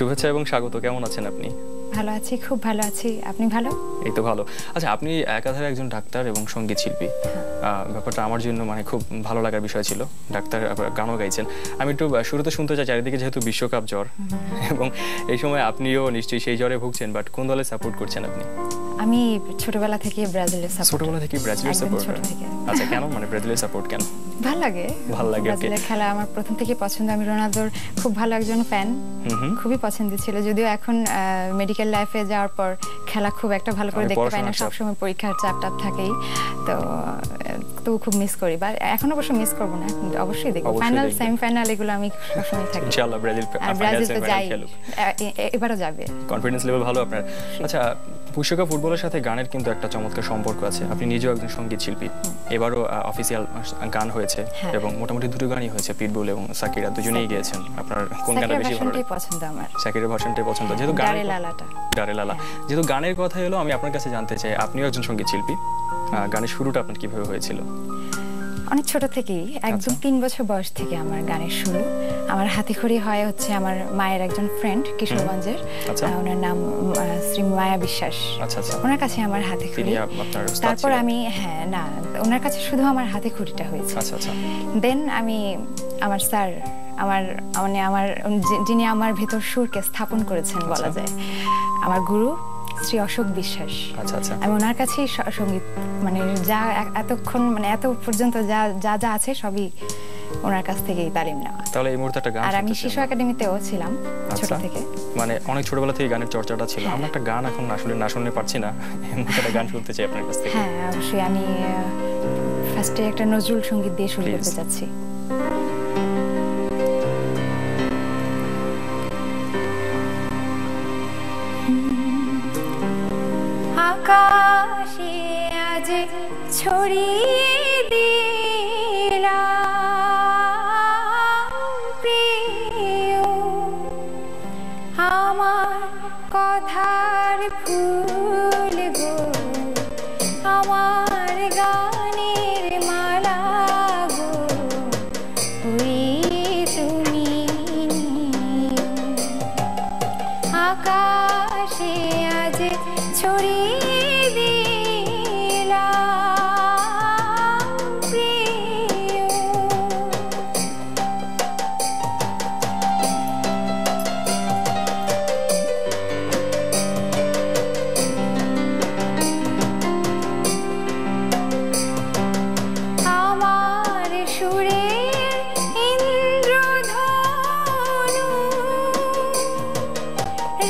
শুভেচ্ছা এবং স্বাগত। কেমন আছেন আপনি? ভালো আছি, খুব ভালো আছি। আপনি ভালো? এই তো ভালো। আচ্ছা, আপনি একাধারে একজন ডাক্তার এবং সঙ্গীত শিল্পী। ব্যাপারটা আমার জন্য মানে খুব ভালো লাগার বিষয় ছিল। ডাক্তার, গানও গাইছেন। আমি একটু শুরুতে শুনতে চাই, চারিদিকে যেহেতু বিশ্বকাপ জ্বর এবং এই সময় আপনিও নিশ্চয়ই সেই জ্বরে ভুগছেন, বাট কোন দলে সাপোর্ট করছেন আপনি? আমি ছোটবেলা থেকে ব্রাজিলের সাপোর্ট। ছোটবেলা থেকে ব্রাজিলের সাপোর্ট? আচ্ছা, কেন মানে ব্রাজিলের সাপোর্ট কেন? ভালো লাগে। ব্রাজিলের খেলা আমার প্রথম থেকে পছন্দ। আমি রোনালদোর খুব ভালো একজন ফ্যান, খুবই পছন্দ ছিল। যদিও এখন মেডিকেল লাইফে যাওয়ার পর খেলা খুব একটা ভালো করে দেখতে পাই না, সবসময় পরীক্ষার চাপ টাপ থাকেই, তো খুব মিস করি। বা এখন অবশ্য মিস করবো না, অবশ্যই দেখবো। ফাইনাল, সেমিফাইনাল এগুলো আমি সবসময় থাকি। ইনশাআল্লাহ ব্রাজিল তো যাই, এবারও যাবে। কনফিডেন্স লেভেল ভালো আপনার। আচ্ছা, বিশ্বকাপ ফুটবলের সাথে গানের কিন্তু একটা চমৎকার সম্পর্ক আছে। আপনি নিজেও একজন সঙ্গীত শিল্পী। এবারও অফিসিয়াল গান হয়েছে এবং মোটামুটি দুটো গানই হয়েছে, পিটবুল এবং সাকিরা দুজনেই গিয়েছেন। আপনার কোন গানটা বেশি ভালো লাগে? পছন্দ আমার সাকিরের ভার্সনটাই পছন্দ। যেহেতু গানের ডারে লালা, যেহেতু গানের কথা এলো, আমি আপনার কাছে জানতে চাই, আপনিও একজন সঙ্গীত শিল্পী, গানের শুরুটা আপনার কিভাবে হয়েছিল? অনেক ছোট থেকেই, একদম 3 বছর বয়স থেকে আমার গানের শুরু। আমার হাতেখড়ি হয় হচ্ছে আমার মায়ের একজন ফ্রেন্ড কিশোরগঞ্জের, ওনার নাম শ্রী মায়া বিশ্বাস। ওনার কাছে আমার হাতেখড়ি। তারপর আমি ওনার কাছে শুধু আমার হাতেখড়িটা হয়েছে। দেন আমি আমার স্যার, যিনি আমার ভেতর সুরকে স্থাপন করেছেন বলা যায়, আমার গুরু শ্রী অশোক বিশ্বাস। আমি ওনার কাছেই সঙ্গীত মানে যা এতক্ষণ মানে এত পর্যন্ত যা যা আছে সবই ওনার কাছ থেকেই তালিম নেওয়া। তাহলে এই মুহূর্তে একটা গান, আর আমি শিশু একাডেমিতেও ছিলাম ছোট থেকে, মানে অনেক ছোটবেলা থেকে গানের চর্চাটা ছিল। আমরা একটা গান এখন আসলে না শুনতে পারছি না, একটা গান শুনতে চাই আপনার কাছ থেকে। হ্যাঁ, অবশ্যই। আমি ফার্স্টে একটা নজরুল সঙ্গীত দিয়ে শুরু করতে চাচ্ছি। আকাশে আজ ছড়িয়ে দিলাম প্রিয় আমার কথার ফুল গো, আমার গানের মালা গো, ওই তুমি আকাশে আজ ছড়িয়ে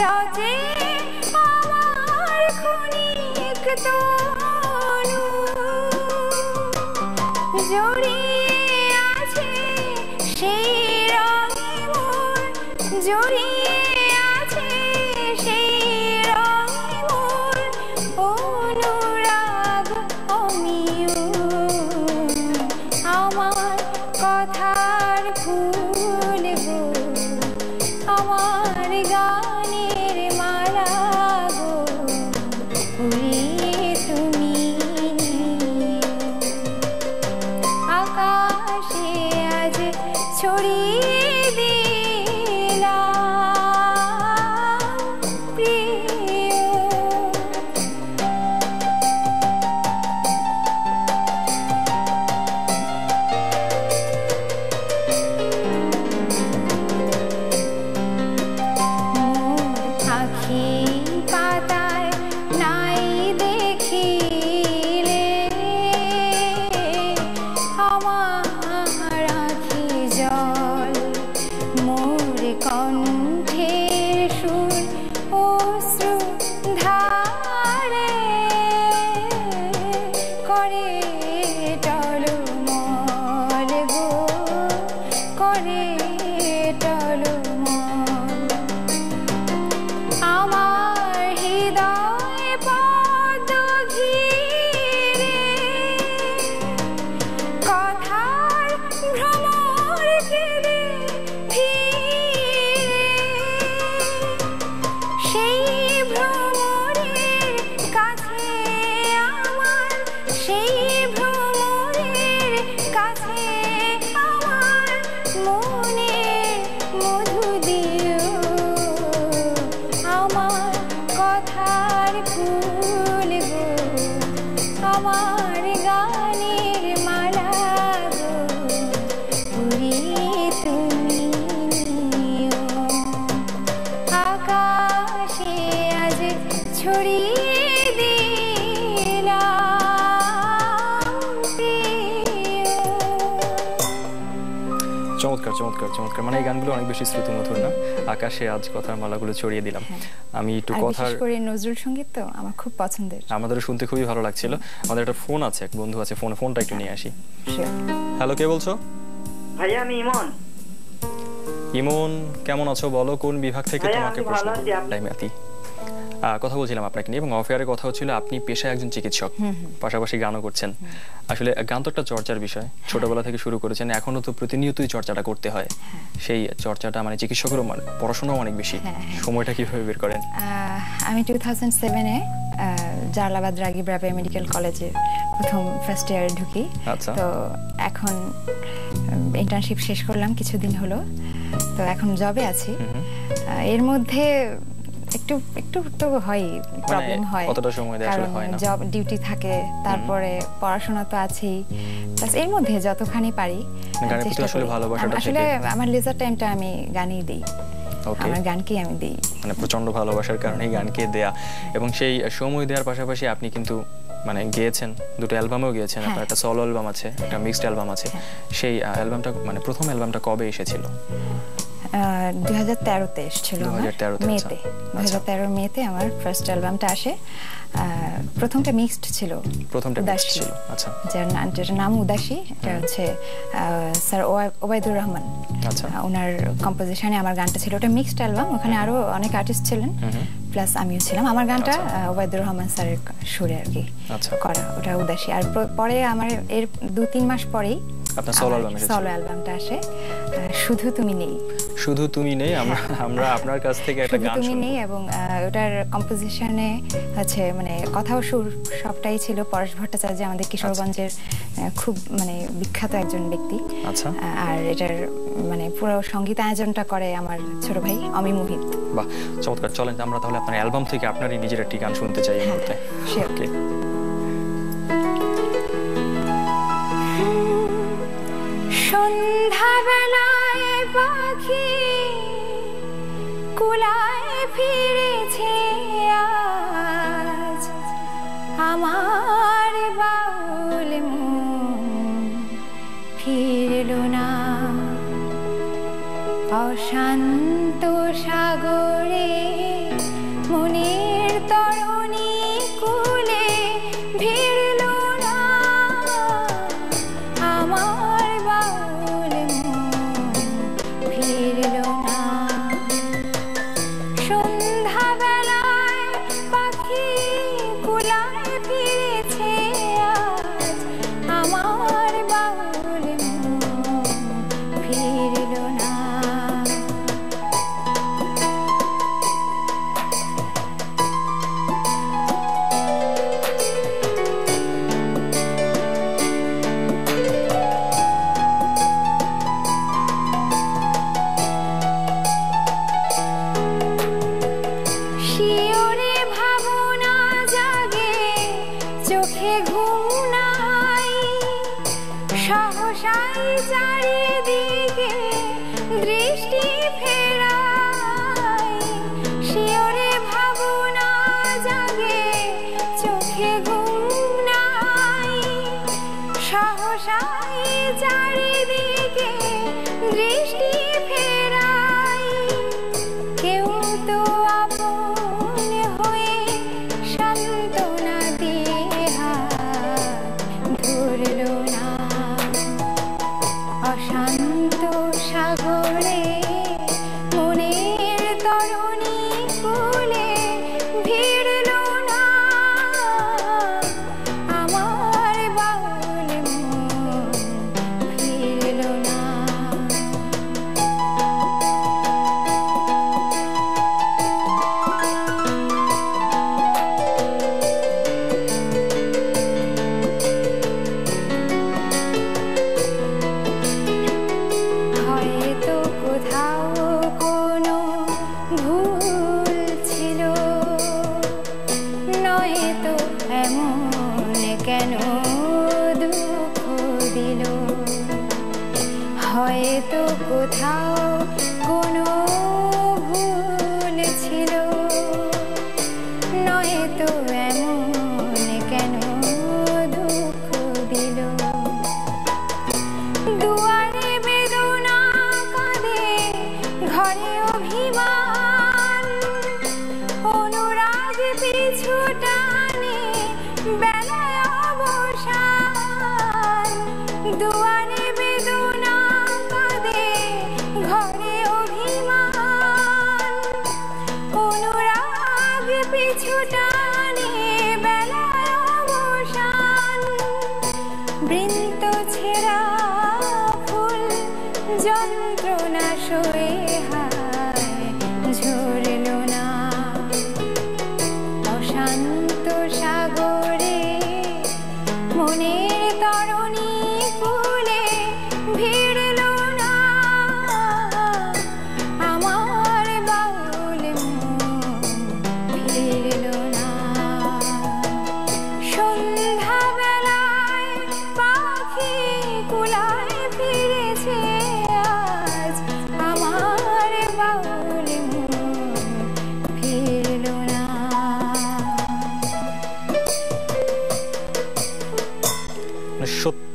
রাজে আমার ক্ষণিক তনু জড়িয়ে আছে সেই রঙে মোর, জড়িয়ে আছে সেই রঙে মোর অনুরাগ অমিয়, আমার কথার ফুল গো, আমার গানের মালা গো, ওই তুমি আকাশে আজ ছড়িয়ে দিলাম প্রিয়। আখি পাতায় নাই দেখিলে আমার আখি জল, মোর কণ্ঠের সুর অশ্রু ধারে করে টলমল গো, করে টলমল আমার হৃদয় পদ ঘিরে কথার ভ্রমর কেঁদে ফিরে, সেই ভ্রমরে চমৎকার চমৎকার, মানে এই গানগুলো অনেক বেশি শ্রুতিমধুর না? আকাশে আজ কথার মালাগুলো ছড়িয়ে দিলাম। আমি একটু কথা, বিশেষ করে নজরুল সঙ্গীত তো আমার খুব পছন্দের। আমাদেরও শুনতে খুবই ভালো লাগছিল। আমাদের একটা ফোন আছে, এক বন্ধু আছে, ফোনটা একটু নিয়ে আসি। হ্যালো, কে বলছো? ভাইয়া আমি ইমন। ইমন, কেমন আছো বলো? কোন বিভাগ থেকে তোমাকে প্রশ্ন? কথা বলছিলাম আপনাকে নিয়ে, এবং অফ এয়ারে কথা হচ্ছিল আপনি পেশায় একজন চিকিৎসক, পাশাপাশি গানও করছেন। আসলে গান তো একটা চর্চার বিষয়, ছোটবেলা থেকে শুরু করেছেন, এখনো তো প্রতিনিয়তই চর্চাটা করতে হয়। সেই চর্চাটা মানে চিকিৎসকেরও পড়াশোনাও অনেক বেশি, সময়টা কিভাবে বের করেন? আমি 2007-এ জালালাবাদ রাগিব রাবেয়া মেডিকেল কলেজে প্রথম ফার্স্ট ইয়ারে ঢুকি। তো এখন ইন্টার্নশিপ শেষ করলাম কিছুদিন হলো, তো এখন জবে আছি। এর মধ্যে একটু একটু তো হয়, প্রবলেম হয়, কতটা সময় দেয় আসলে হয় না, জব ডিউটি থাকে, তারপরে পড়াশোনা তো আছেই, প্লাস এর মধ্যে যতখানি পারি গানের প্রতি আসলে ভালোবাসাটা আসলে আমার লেজার টাইমটা আমি গানেই দেই, আমার গানকেই আমি দেই, মানে প্রচন্ড ভালোবাসার কারণে গানকে দেয়া। এবং সেই সময় দেওয়ার পাশাপাশি আপনি কিন্তু মানে গেয়েছেন, দুটো অ্যালবামেও গিয়েছেন, আপনার একটা সলো অ্যালবাম আছে, একটা মিক্সড অ্যালবাম আছে। সেই অ্যালবামটা মানে প্রথম অ্যালবামটা কবে এসেছিল? 2013-তে এসেছিল, মেতে, 2013 মেতে আমার ফার্স্ট অ্যালবামটা আসে। প্রথমটা মিক্সড ছিল, প্রথমটা মিক্সড ছিল, আচ্ছা, যেটার নাম উদাসী। এটা হচ্ছে স্যার ওবায়দুর রহমান, আচ্ছা, ওনার কম্পোজিশনে আমার গানটা ছিল। ওটা মিক্সড অ্যালবাম, ওখানে আরো অনেক আর্টিস্ট ছিলেন, প্লাস আমিও ছিলাম। আমার গানটা ওবায়দুর রহমান স্যারের সুরে আর কি করা, ওটা উদাসী। আর পরে আমার এর 2-3 মাস পরেই আপনার সলো অ্যালবামটা আসে, শুধু তুমি নেই। শুধু তুমি নেই, আমরা আপনার কাছ থেকে একটা গান শুনবো। তুমি নেই, এবং ওটার কম্পোজিশনে আছে মানে কথা ও সুর সবটাই ছিল পরেশ ভট্টাচার্য, আমাদের কিশোরগঞ্জের খুব মানে বিখ্যাত একজন ব্যক্তি। আচ্ছা, আর এটার মানে পুরো সঙ্গীত আয়োজনটা করে আমার ছোট ভাই অমি মোহিত। বাহ, চমৎকার। চলেন আমরা তাহলে আপনার অ্যালবাম থেকে আপনারই নিজের একটি গান শুনতে চাই এই মুহূর্তে। ওকে। সন্ধ্যাবেলায় পাখি কুলায় ফিরেছে আজ, আমার বাউল মন ফিরল না। অশান্ত সাগরে মনের তরণী কুলে ভিড়ল না, আমার বাউল মন ফিরল না। সন্ধ্যাবেলায় পাখি কুলায় ফিরেছে আজ, আমার বাউল মন ফিরল না। সহসাই চারিদিকে দৃষ্টি ফেরাই, শিওরে ভাবনা জাগে চোখে ঘুম নাই। সহসাই চারিদিকে দৃষ্টি ফেরাই, কেউ তো আপন হয়ে সান্ত্বনা দিয়ে হাত ধরল না। অশান্ত সাগরে মনের তরণী কুলে ভিড়ল না, আমার বাউল মন ফিরল না। হয়তো কোথাও কোনো ভুল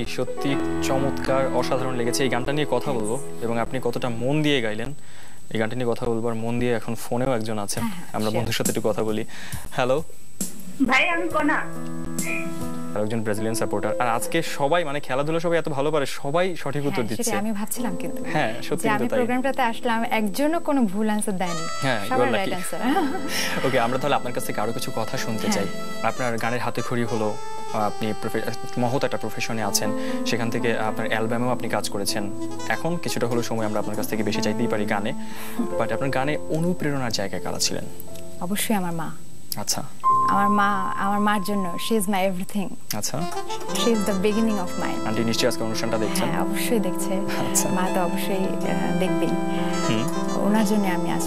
গানটি সত্যি চমৎকার, অসাধারণ লেগেছে। এই গানটা নিয়ে কথা বলবো এবং আপনি কতটা মন দিয়ে গাইলেন এই গানটা নিয়ে কথা বলবো। আর মন দিয়ে এখন ফোনেও একজন আছেন, আমরা বন্ধুর সাথে একটু কথা বলি। হ্যালো ভাই, আমি কোনা একজন ব্রাজিলিয়ান সাপোর্টার। আর আজকে সবাই মানে খেলাধুলা সবাই এত ভালো পারে, সবাই সঠিক উত্তর দিচ্ছে। আমি ভাবছিলাম কিন্তু হ্যাঁ সত্যি আমি প্রোগ্রামটাতে আসলাম, একজনও কোনো ভুল আনসার দেয়নি, সবাই রাইট আনসার। ওকে, আমরা তাহলে আপনার কাছ থেকে আরো কিছু কথা শুনতে চাই। আপনার গানের হাতেখড়ি হলো, আপনি মহৎ একটা প্রফেশনে আছেন, সেখান থেকে আপনার অ্যালবামেও আপনি কাজ করেছেন। এখন কিছুটা হলো সময় আমরা আপনার কাছ থেকে বেশি চাইতেই পারি গানে, বাট আপনার গানে অনুপ্রেরণার জায়গায় কারা ছিলেন? অবশ্যই আমার মা। আচ্ছা, আমার মার জন্য শি ইজ মাই এভরিথিং। আচ্ছা, she is the beginning of my. Aunty নিশ্চয়ই আজকে অনুষ্ঠানটা দেখছেন? হ্যাঁ অবশ্যই দেখছে। মা তো অবশ্যই দেখবেই। ওনার জন্য আমি আজ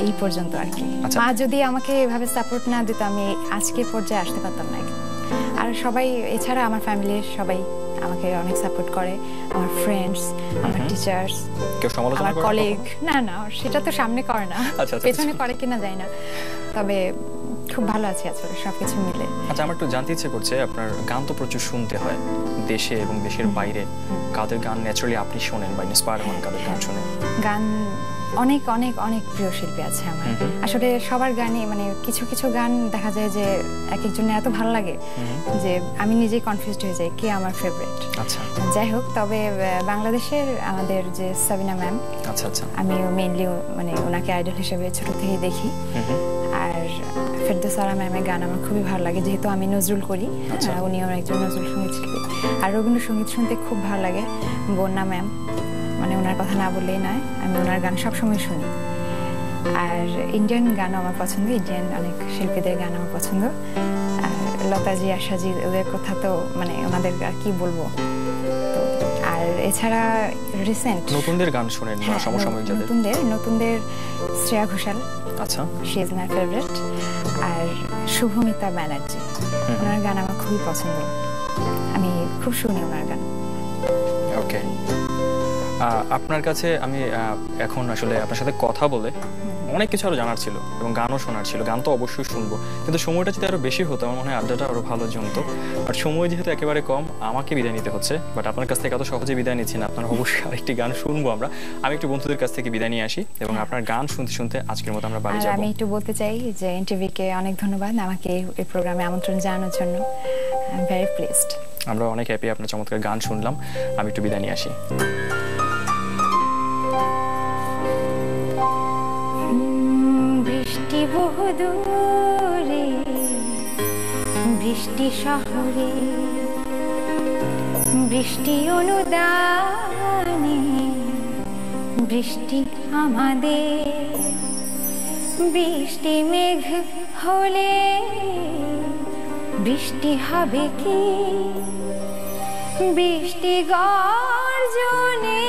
এই পর্যন্ত আর কি। মা যদি আমাকে এভাবে সাপোর্ট না দিত আমি আজকের পর্যায়ে আসতে পারতাম না। আর সবাই এছাড়া আমার ফ্যামিলির সবাই আমাকে অনেক সাপোর্ট করে, আমার ফ্রেন্ডস, আমার টিচার্স, কেউ সমালোচনা করে? আমার কলিগ না সেটা তো সামনে করে না, পেছনে করে কিনা যায় না, তবে খুব ভালো আছি আসলে সবকিছু মিলে। আচ্ছা, আমার একটু জানতে ইচ্ছে করছে, আপনার গান তো প্রচুর শুনতে হয় দেশে এবং দেশের বাইরে, কাদের গান ন্যাচারালি আপনি শোনেন বা ইন্সপায়ার হন, কাদের গান শোনেন? গান অনেক অনেক অনেক প্রিয় শিল্পী আছে আমার। আসলে সবার গানই মানে কিছু কিছু গান দেখা যায় যে এক একজনের এত ভালো লাগে যে আমি নিজেই কনফিউজড হয়ে যাই কে আমার ফেভারিট। আচ্ছা, যাই হোক, তবে বাংলাদেশের আমাদের যে সাবিনা ম্যাম, আচ্ছা আচ্ছা, আমি মেইনলি মানে ওনাকে আইডল হিসেবে ছোট থেকেই দেখি। আর ফেরদৌসা ম্যামের গান আমার খুবই ভালো লাগে, যেহেতু আমি নজরুল করি, উনিও একজন নজরুল সঙ্গীত শিল্পী। আর রবীন্দ্রসঙ্গীত শুনতে খুব ভালো লাগে। বন্যা ম্যাম, মানে ওনার কথা না বললেই নয়, আমি ওনার গান সবসময় শুনি। আর ইন্ডিয়ান গান আমার পছন্দ, ইন্ডিয়ান অনেক শিল্পীদের গান আমার পছন্দ। আর লতাজি, আশাজি, ওদের কথা তো মানে ওনাদের আর কি বলবো। তো আর এছাড়া রিসেন্ট নতুনদের গান শোনেন না? সমসাময়িক যাদের নতুনদের শ্রেয়া ঘোষাল, আচ্ছা, শি ইজ মাই ফেভারিট। আর শুভমিতা ব্যানার্জি, ওনার গান আমার খুবই পছন্দ, আমি খুব শুনি ওনার গান। ওকে, আপনার কাছে আমি এখন আসলে আপনার সাথে কথা বলে অনেক কিছু আরো জানার ছিল এবং গানও শোনার ছিল। গান তো অবশ্যই শুনবো, কিন্তু সময়টা যদি আরো বেশি হতো আমার মনে হয় আড্ডাটা আরো ভালো জমতো। আর সময় যেহেতু একেবারে কম, আমাকে বিদায় নিতে হচ্ছে। বাট আপনার কাছ থেকে এত সহজে বিদায় নিচ্ছি না, আপনার অবশ্যই আরেকটি গান শুনবো আমরা। আমি একটু বন্ধুদের কাছ থেকে বিদায় নিয়ে আসি এবং আপনার গান শুনতে শুনতে আজকের মতো আমরা বাড়ি যাব। আমি একটু বলতে চাই যে এনটিভিকে অনেক ধন্যবাদ আমাকে এই প্রোগ্রামে আমন্ত্রণ জানানোর জন্য। I am very placed. আমরা অনেক হ্যাপি, আপনার চমৎকার গান শুনলাম। আমি একটু বিদায় নিয়ে আসি। বৃষ্টি বহুদূরে, বৃষ্টি শহরে, বৃষ্টি অনুদানে, বৃষ্টি আমাদের, বৃষ্টি মেঘ হলে বৃষ্টি হবে কি, বৃষ্টি গর্জনে,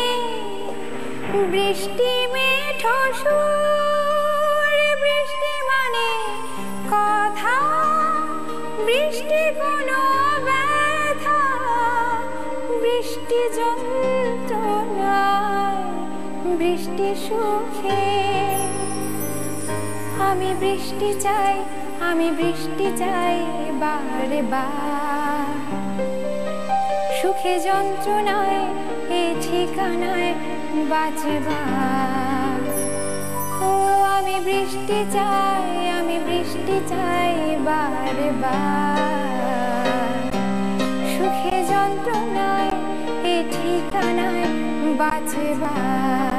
বৃষ্টি মেঠো সুর, বৃষ্টি মানে কথা, বৃষ্টি কোনো ব্যথা, বৃষ্টি যন্ত্রণায়, বৃষ্টি সুখে। আমি বৃষ্টি চাই, আমি বৃষ্টি চাই বারে বার, সুখে যন্ত্রণায় এ ঠিকানায় বাঁচবার। ও আমি বৃষ্টি চাই, আমি বৃষ্টি চাই বারে বার, সুখে যন্ত্রণায় এ ঠিকানায় বাঁচবার।